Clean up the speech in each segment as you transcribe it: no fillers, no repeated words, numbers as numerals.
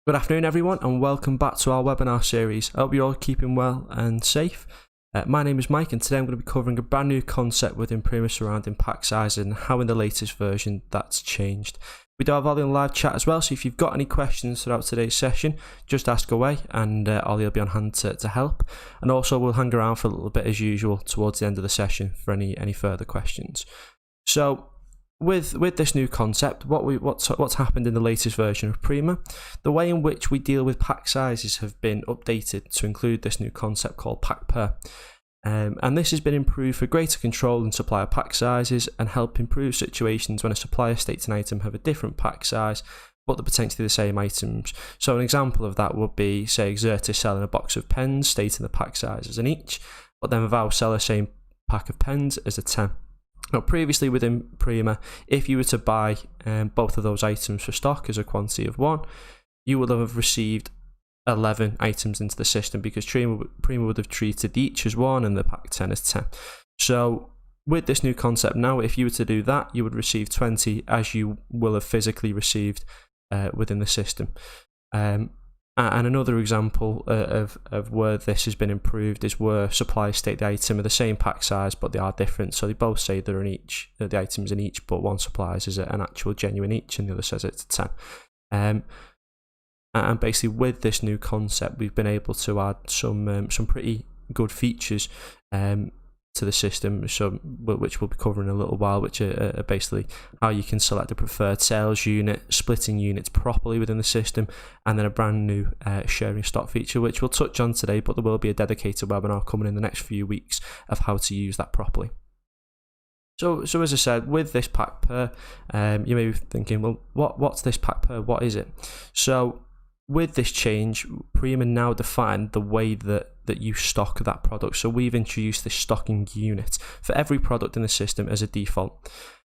Good afternoon everyone and welcome back to our webinar series. I hope you're all keeping well and safe. My name is Mike and today I'm going to be covering a brand new concept within Prima surrounding pack sizes and how in the latest version that's changed. We do have Ollie on live chat as well, so if you've got any questions throughout today's session, just ask away and Ollie will be on hand to help. And also we'll hang around for a little bit as usual towards the end of the session for any further questions. So with this new concept, what's happened in the latest version of Prima, the way in which we deal with pack sizes have been updated to include this new concept called pack per. And this has been improved for greater control in supplier pack sizes and help improve situations when a supplier states an item have a different pack size but they're potentially the same items. So an example of that would be, say, Exert is selling a box of pens stating the pack size as an each, but then Vow sell the same pack of pens as a 10. Now, previously within Prima, if you were to buy both of those items for stock as a quantity of 1, you would have received 11 items into the system because Prima would have treated each as 1 and the pack 10 as 10. So with this new concept now, if you were to do that, you would receive 20 as you will have physically received within the system. And another example of where this has been improved is where suppliers state the item are the same pack size but they are different. So they both say they're in each, the item's in each, but one supplier says an actual genuine each and the other says it's a 10. And basically with this new concept, we've been able to add some pretty good features to the system, which we'll be covering in a little while, which are basically how you can select a preferred sales unit, splitting units properly within the system, and then a brand new sharing stock feature, which we'll touch on today, but there will be a dedicated webinar coming in the next few weeks of how to use that properly. So as I said, with this pack per, you may be thinking, well, what's this pack per? What is it? So with this change, Prima now define the way that you stock that product. So we've introduced this stocking unit for every product in the system as a default.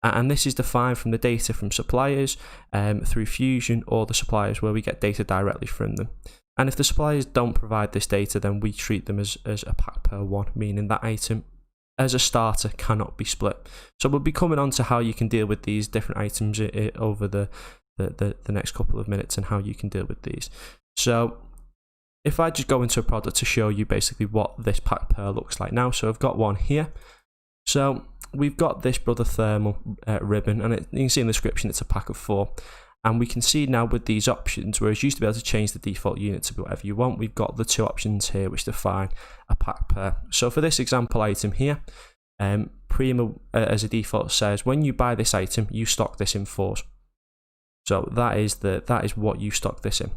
And this is defined from the data from suppliers through Fusion or the suppliers where we get data directly from them. And if the suppliers don't provide this data, then we treat them as a pack per 1, meaning that item as a starter cannot be split. So we'll be coming on to how you can deal with these different items over the next couple of minutes and how you can deal with these. So if I just go into a product to show you basically what this pack per looks like now. So I've got one here. So we've got this Brother Thermal ribbon, and you can see in the description it's a pack of 4. And we can see now with these options, whereas you used to be able to change the default unit to be whatever you want, we've got the 2 options here which define a pack per. So for this example item here, Prima as a default says when you buy this item, you stock this in 4s. So that is what you stock this in.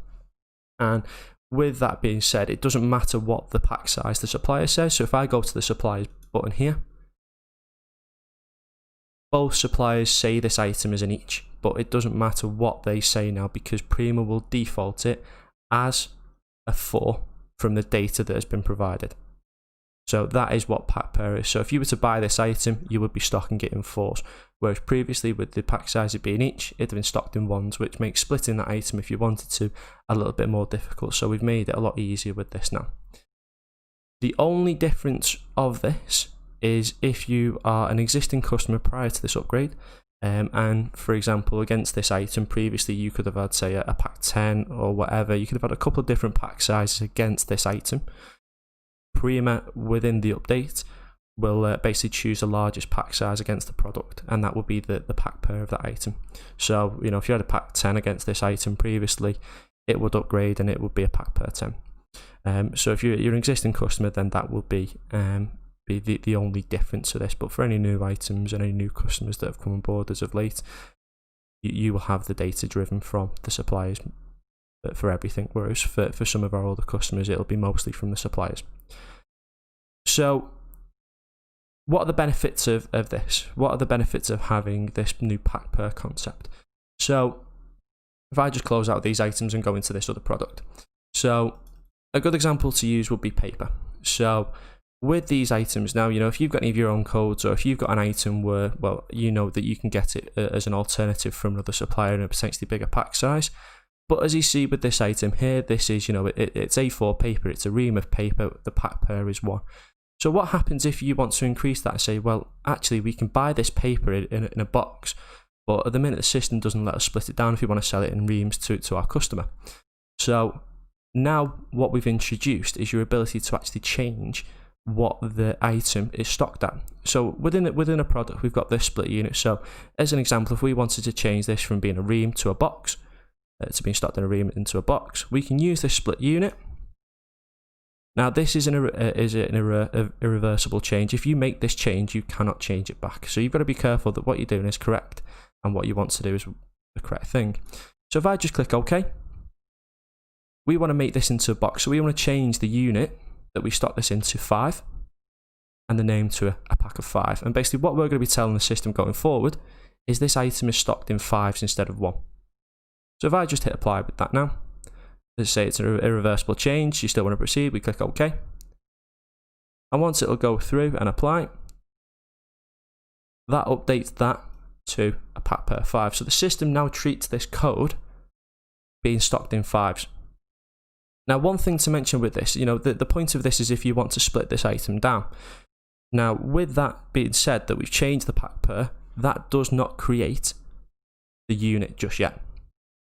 And with that being said, it doesn't matter what the pack size the supplier says. So if I go to the suppliers button here, both suppliers say this item is an each, but it doesn't matter what they say now because Prima will default it as a 4 from the data that has been provided. So that is what pack per is. So if you were to buy this item, you would be stocking it in 4s. Whereas previously with the pack size it being each, it'd have been stocked in 1s, which makes splitting that item if you wanted to a little bit more difficult. So we've made it a lot easier with this now. The only difference of this is if you are an existing customer prior to this upgrade, and for example against this item previously you could have had, say, a pack 10 or whatever, you could have had a couple of different pack sizes against this item. Prima within the update will basically choose the largest pack size against the product, and that will be the pack per of that item. So if you had a pack 10 against this item previously, it would upgrade and it would be a pack per 10. So if you're an existing customer, then that will be the only difference to this. But for any new items and any new customers that have come on board as of late, you will have the data driven from the suppliers for everything, whereas for some of our older customers it'll be mostly from the suppliers. So what are the benefits of this? What are the benefits of having this new pack per concept? So if I just close out these items and go into this other product, so a good example to use would be paper. So with these items now, if you've got any of your own codes, or if you've got an item where, well, that you can get it as an alternative from another supplier in a potentially bigger pack size. But as you see with this item here, this is, it's A4 paper, it's a ream of paper, the pack per is 1. So what happens if you want to increase that and say, well, actually we can buy this paper in a box, but at the minute the system doesn't let us split it down if we want to sell it in reams to our customer. So now what we've introduced is your ability to actually change what the item is stocked at. So within a product, we've got this split unit. So as an example, if we wanted to change this from being a ream to a box, to being stocked in a ream into a box, we can use this split unit. Now this is an irreversible change. If you make this change, you cannot change it back. So you've got to be careful that what you're doing is correct and what you want to do is the correct thing. So if I just click OK, we want to make this into a box. So we want to change the unit that we stock this into 5 and the name to a pack of 5. And basically what we're going to be telling the system going forward is this item is stocked in 5s instead of 1. So if I just hit apply with that now, let's say it's an irreversible change, you still want to proceed, we click OK. And once it'll go through and apply, that updates that to a pack per 5. So the system now treats this code being stocked in 5s. Now, one thing to mention with this, the point of this is if you want to split this item down. Now, with that being said, that we've changed the pack per, that does not create the unit just yet.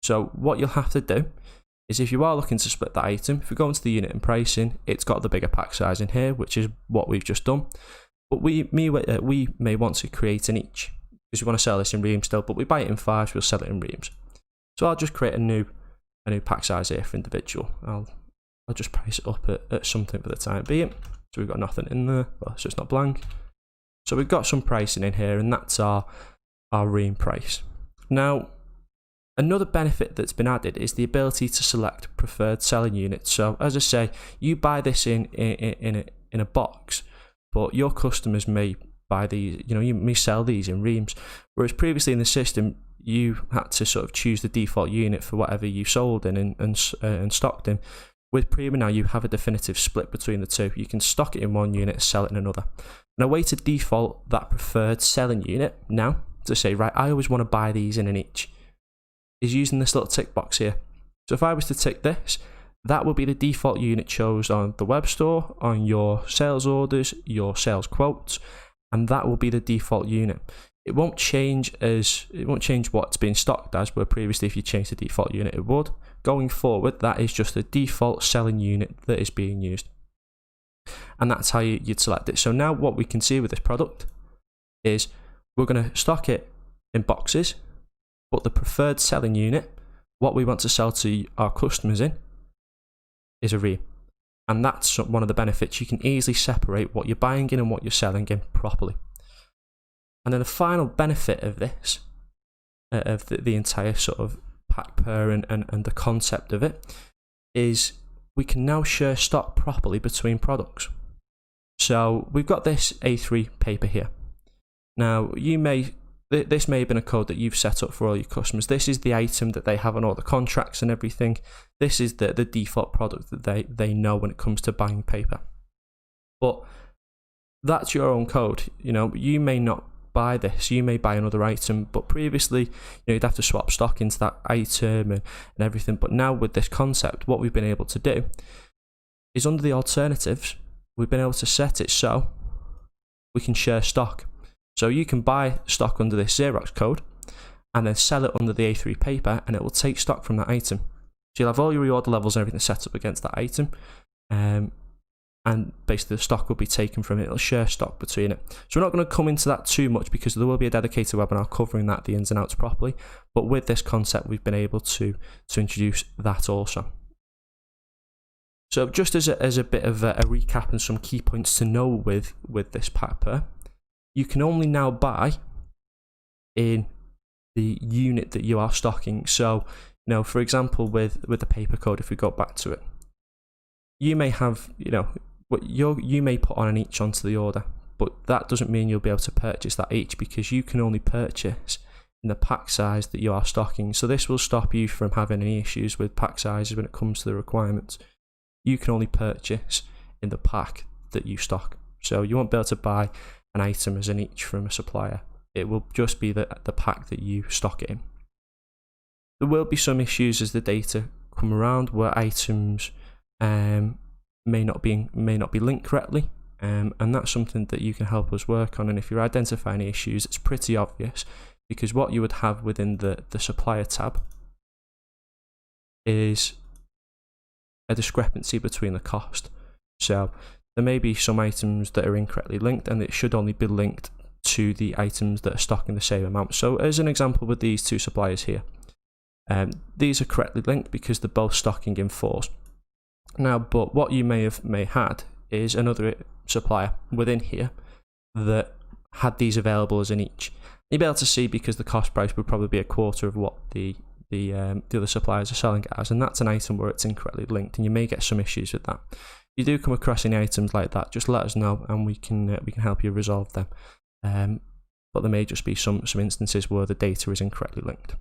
So what you'll have to do is if you are looking to split that item, if we go into the unit and pricing, it's got the bigger pack size in here, which is what we've just done. But we may want to create an each, because we want to sell this in reams still, but we buy it in 5s, we'll sell it in reams. So I'll just create a new pack size here for individual. I'll just price it up at something for the time being. So we've got nothing in there, so it's not blank. So we've got some pricing in here, and that's our ream price. Now, another benefit that's been added is the ability to select preferred selling units. So as I say, you buy this in a box, but your customers may buy these, you may sell these in reams. Whereas previously in the system, you had to sort of choose the default unit for whatever you sold in and stocked in. With Prima now, you have a definitive split between the two. You can stock it in one unit, sell it in another. And a way to default that preferred selling unit now, to say, right, I always want to buy these in an each, is using this little tick box here. So if I was to tick this, that will be the default unit chose on the web store, on your sales orders, your sales quotes, and that will be the default unit. It won't change what's being stocked as, where previously if you change the default unit it would. Going forward, that is just the default selling unit that is being used. And that's how you'd select it. So now what we can see with this product is we're going to stock it in boxes, but the preferred selling unit, what we want to sell to our customers in, is a ream. And that's one of the benefits. You can easily separate what you're buying in and what you're selling in properly. And then the final benefit of this, of the entire sort of pack per and the concept of it, is we can now share stock properly between products. So we've got this A3 paper here. Now this may have been a code that you've set up for all your customers. This is the item that they have on all the contracts and everything. This is the default product that they know when it comes to buying paper. But that's your own code. You may not buy this, you may buy another item, but previously you'd have to swap stock into that item and everything. But now with this concept, what we've been able to do is under the alternatives, we've been able to set it so we can share stock. So you can buy stock under this Xerox code and then sell it under the A3 paper, and it will take stock from that item. So you'll have all your reorder levels and everything set up against that item, and basically the stock will be taken from it. It'll share stock between it. So we're not going to come into that too much because there will be a dedicated webinar covering that, the ins and outs properly. But with this concept, we've been able to introduce that also. So just as a bit of a recap and some key points to know with this pack per, you can only now buy in the unit that you are stocking. So, for example, with the paper code, if we go back to it, you may have, you may put on an each onto the order, but that doesn't mean you'll be able to purchase that each, because you can only purchase in the pack size that you are stocking. So this will stop you from having any issues with pack sizes when it comes to the requirements. You can only purchase in the pack that you stock. So you won't be able to buy an item as an each from a supplier. It will just be the pack that you stock it in. There will be some issues as the data come around where items may not be linked correctly, and that's something that you can help us work on. And if you're identifying issues, it's pretty obvious, because what you would have within the supplier tab is a discrepancy between the cost. So there may be some items that are incorrectly linked, and it should only be linked to the items that are stocking the same amount. So as an example with these two suppliers here, these are correctly linked because they're both stocking in 4s. Now, but what you may had is another supplier within here that had these available as an each. You'll be able to see because the cost price would probably be a quarter of what the other suppliers are selling it as, and that's an item where it's incorrectly linked, and you may get some issues with that. If you do come across any items like that, just let us know and we can help you resolve them. But there may just be some instances where the data is incorrectly linked.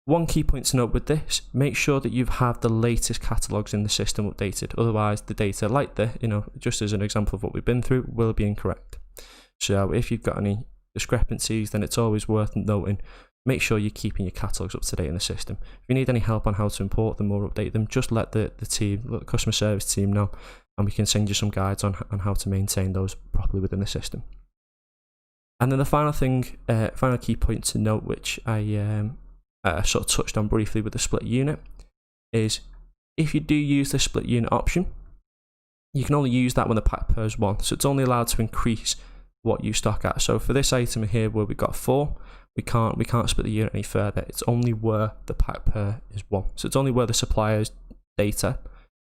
One key point to note with this, make sure that you have the latest catalogues in the system updated. Otherwise, the data like this, just as an example of what we've been through, will be incorrect. So if you've got any discrepancies, then it's always worth noting. Make sure you're keeping your catalogues up to date in the system. If you need any help on how to import them or update them, just let the customer service team know, and we can send you some guides on how to maintain those properly within the system. And then the final key point to note, which I sort of touched on briefly with the split unit, is if you do use the split unit option, you can only use that when the pack per is 1. So it's only allowed to increase what you stock at. So for this item here where we've got 4, we can't split the unit any further. It's only where the pack per is 1. So it's only where the supplier's data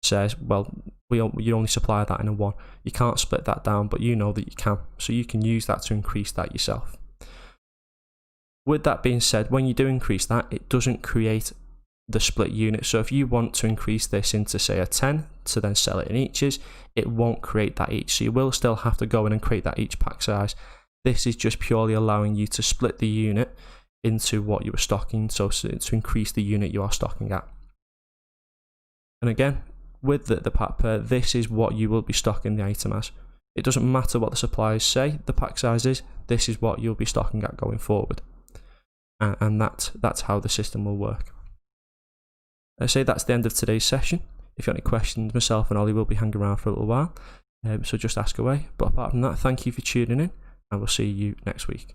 says, well, you only supply that in a 1. You can't split that down, but you know that you can. So you can use that to increase that yourself. With that being said, when you do increase that, it doesn't create the split unit. So if you want to increase this into, say, a 10 to then sell it in eaches, it won't create that each. So you will still have to go in and create that each pack size. This is just purely allowing you to split the unit into what you were stocking, so to increase the unit you are stocking at. And again, with the pack per, this is what you will be stocking the item as. It doesn't matter what the suppliers say the pack size is, this is what you'll be stocking at going forward. And that's how the system will work. I say that's the end of today's session. If you have any questions, myself and Ollie will be hanging around for a little while, so just ask away. But apart from that, thank you for tuning in, and we'll see you next week.